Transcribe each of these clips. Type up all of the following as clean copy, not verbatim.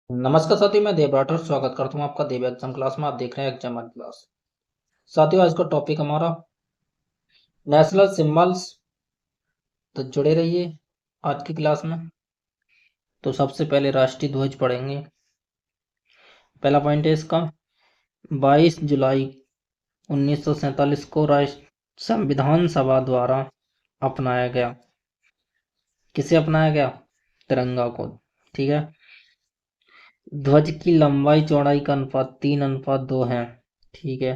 नमस्कार साथियों, मैं देव राठौर स्वागत करता हूँ आपका देव एग्जाम क्लास में। आप देख रहे हैं एग्जाम क्लास। साथियों, आज का टॉपिक हमारा नेशनल सिंबल्स। तो जुड़े रहिए आज की क्लास में। तो सबसे पहले राष्ट्रीय ध्वज पढ़ेंगे। पहला पॉइंट है इसका, 22 जुलाई 1947 को राष्ट्र संविधान सभा द्वारा अपनाया गया। किसे अपनाया गया? तिरंगा को। ठीक है। ध्वज की लंबाई चौड़ाई का अनुपात 3:2 है। ठीक है।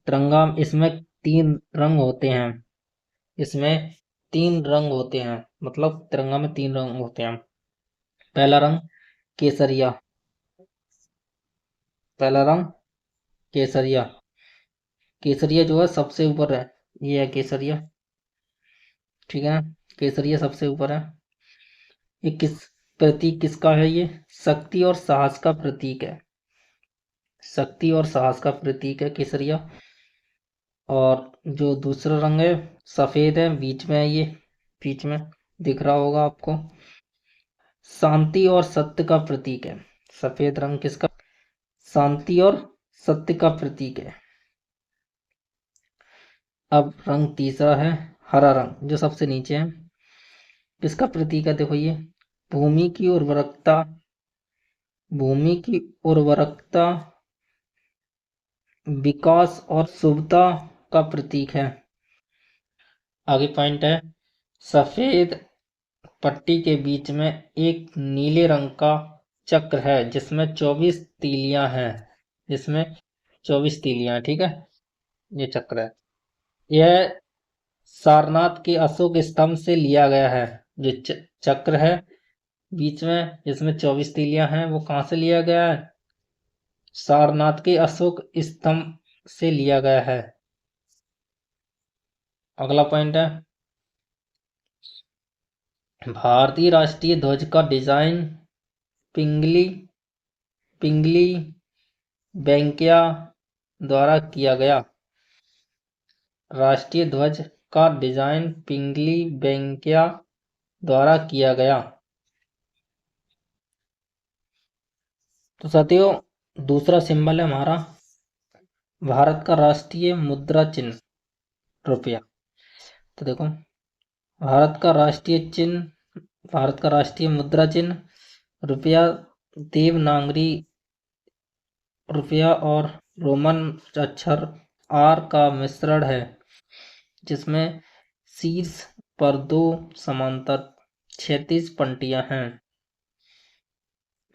तिरंगा, इसमें 3 रंग होते हैं। इसमें 3 रंग होते हैं, मतलब तिरंगा में 3 रंग होते हैं। पहला रंग केसरिया। पहला रंग केसरिया। केसरिया जो है सबसे ऊपर है। ये है केसरिया। ठीक है। केसरिया सबसे ऊपर है। ये प्रतीक किसका है? ये शक्ति और साहस का प्रतीक है। शक्ति और साहस का प्रतीक है केसरिया। और जो दूसरा रंग है सफेद है, बीच में है ये। बीच में दिख रहा होगा आपको। शांति और सत्य का प्रतीक है। सफेद रंग किसका? शांति और सत्य का प्रतीक है। अब रंग तीसरा है हरा रंग, जो सबसे नीचे है। किसका प्रतीक है? देखो ये भूमि की उर्वरकता। भूमि की उर्वरकता, विकास और शुभता का प्रतीक है। आगे पॉइंट है, सफेद पट्टी के बीच में एक नीले रंग का चक्र है जिसमें 24 तीलियां हैं। जिसमें 24 तीलियां हैं। ठीक है। ये चक्र है। यह सारनाथ के अशोक स्तंभ से लिया गया है। जो चक्र है बीच में जिसमें 24 तीलियां हैं, वो कहाँ से लिया गया है? सारनाथ के अशोक स्तंभ से लिया गया है। अगला पॉइंट है, भारतीय राष्ट्रीय ध्वज का डिजाइन पिंगली पिंगली वेंकैया द्वारा किया गया। राष्ट्रीय ध्वज का डिजाइन पिंगली वेंकैया द्वारा किया गया। तो साथियों, दूसरा सिंबल है हमारा भारत का राष्ट्रीय मुद्रा चिन्ह रुपया। तो देखो, भारत का राष्ट्रीय चिन्ह, भारत का राष्ट्रीय मुद्रा चिन्ह रुपया देवनागरी रुपया और रोमन अक्षर आर का मिश्रण है, जिसमें शीर्ष पर 2 समांतर क्षैतिज पंक्तियां हैं,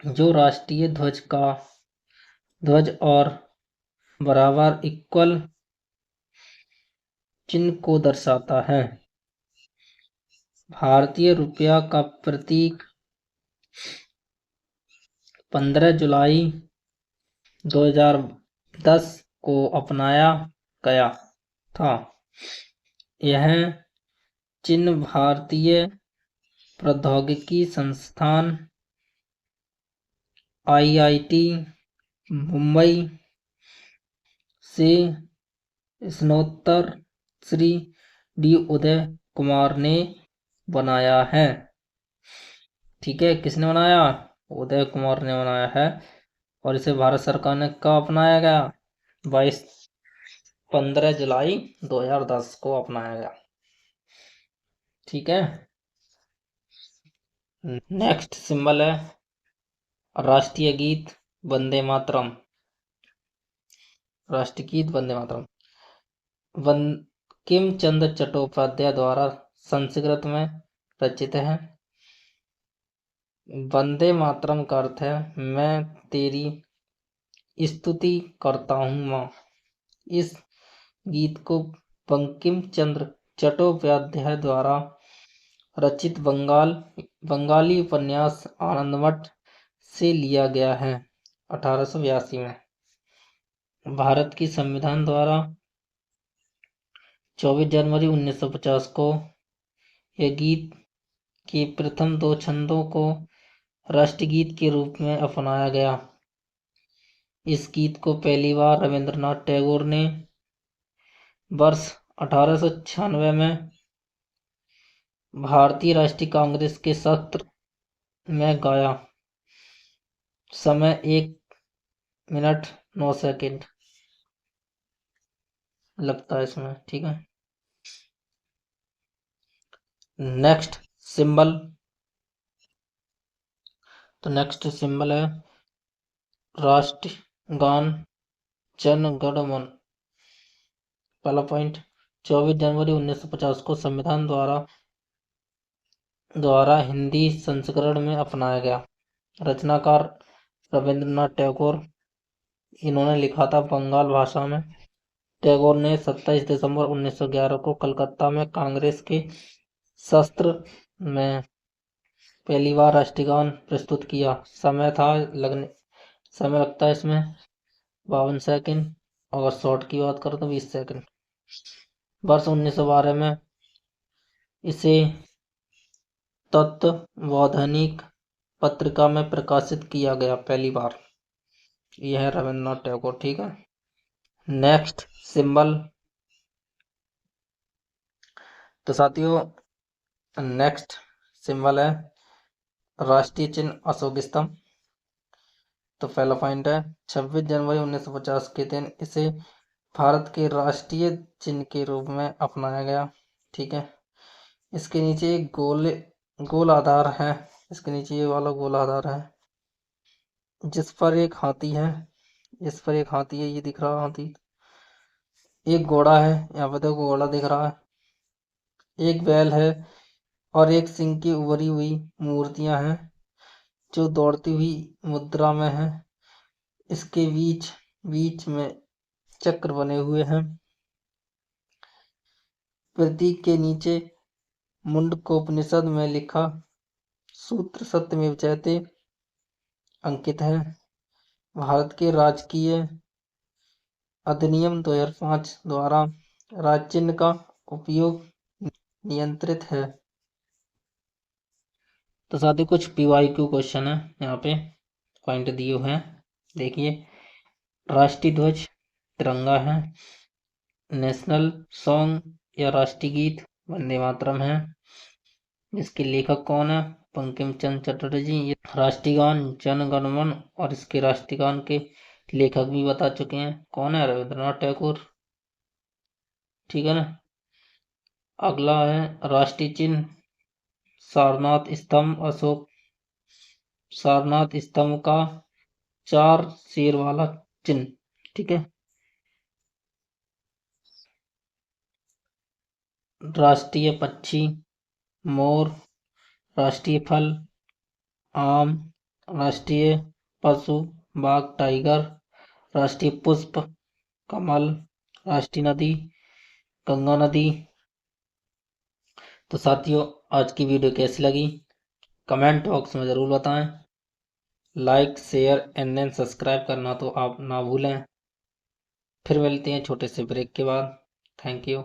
जो राष्ट्रीय ध्वज और बराबर इक्वल चिन्ह को दर्शाता है। भारतीय रुपया का प्रतीक 15 जुलाई 2010 को अपनाया गया था। यह चिन्ह भारतीय प्रौद्योगिकी संस्थान आईआईटी मुंबई से स्नातक श्री डी उदय कुमार ने बनाया है। ठीक है। किसने बनाया? उदय कुमार ने बनाया है। और इसे भारत सरकार ने कब अपनाया गया? 15 जुलाई 2010 को अपनाया गया। ठीक है। नेक्स्ट सिंबल है राष्ट्रीय गीत वंदे मातरम। राष्ट्रीय गीत वंदे मातरम बंकिम चंद्र चट्टोपाध्याय द्वारा संस्कृत में रचित है। वंदे मातरम का अर्थ है मैं तेरी स्तुति करता हूँ माँ। इस गीत को बंकिम चंद्र चट्टोपाध्याय द्वारा रचित बंगाली उपन्यास आनंदमठ से लिया गया है 1882 में। भारत की संविधान द्वारा 24 जनवरी 1950 को यह गीत के प्रथम 2 छंदों को राष्ट्रगीत के रूप में अपनाया गया। इस गीत को पहली बार रविंद्रनाथ टैगोर ने वर्ष 1896 में भारतीय राष्ट्रीय कांग्रेस के सत्र में गाया। समय 1 मिनट 9 सेकंड लगता है इसमें। ठीक है, नेक्स्ट सिंबल। तो नेक्स्ट सिंबल है राष्ट्रगान जन गण मन। पहला पॉइंट, 24 जनवरी 1950 को संविधान द्वारा हिंदी संस्करण में अपनाया गया। रचनाकार रविंद्रनाथ टैगोर, इन्होंने लिखा था बंगाल भाषा में। टैगोर ने 27 दिसंबर 1911 को कलकत्ता में कांग्रेस के सत्र में पहली बार राष्ट्रगान प्रस्तुत किया। समय लगता है इसमें 52 सेकंड। अगर शॉर्ट की बात करो तो 20 सेकंड। वर्ष 1912 में इसे तत्वबोधिनी पत्रिका में प्रकाशित किया गया पहली बार। यह है रविंद्रनाथ टैगोर। ठीक है, नेक्स्ट सिंबल। तो साथियों नेक्स्ट सिंबल है राष्ट्रीय चिन्ह अशोक स्तंभ। तो पहला पॉइंट है 26 जनवरी 1950 के दिन इसे भारत के राष्ट्रीय चिन्ह के रूप में अपनाया गया। ठीक है, इसके नीचे एक गोल आधार है। इसके नीचे ये वाला गोल आधार है जिस पर एक हाथी है। ये दिख रहा हाथी। एक घोड़ा है, यहाँ पे देखो घोड़ा दिख रहा है। एक बैल है और एक सिंह की उभरी हुई मूर्तियां हैं जो दौड़ती हुई मुद्रा में है। इसके बीच में चक्र बने हुए हैं। प्रतीक के नीचे मुंडकोपनिषद में लिखा सूत्र सत्यमेव जयते अंकित है। भारत के राजकीय अधिनियम 2005 द्वारा राज्य चिन्ह का उपयोग नियंत्रित है। तो साथ ही कुछ PYQ क्वेश्चन है, यहाँ पे पॉइंट दिए हुए हैं। देखिए, राष्ट्रीय ध्वज तिरंगा है। नेशनल सॉन्ग या राष्ट्रीय गीत वंदे मातरम है। इसके लेखक कौन है? बंकिम चंद्र चटर्जी। ये राष्ट्रीय गान जन गण मन और इसके राष्ट्रीय गान के लेखक भी बता चुके हैं। कौन है? रविंद्रनाथ टैगोर। ठीक है ना। अगला है राष्ट्रीय चिन्ह सारनाथ स्तंभ अशोक। सारनाथ स्तंभ का 4 शेर वाला चिन्ह। ठीक है, राष्ट्रीय पक्षी मोर। राष्ट्रीय फल आम। राष्ट्रीय पशु बाघ टाइगर। राष्ट्रीय पुष्प कमल। राष्ट्रीय नदी गंगा नदी। तो साथियों आज की वीडियो कैसी लगी कमेंट बॉक्स में ज़रूर बताएं। Like share and then subscribe करना तो आप ना भूलें। फिर मिलते हैं छोटे से ब्रेक के बाद। Thank you.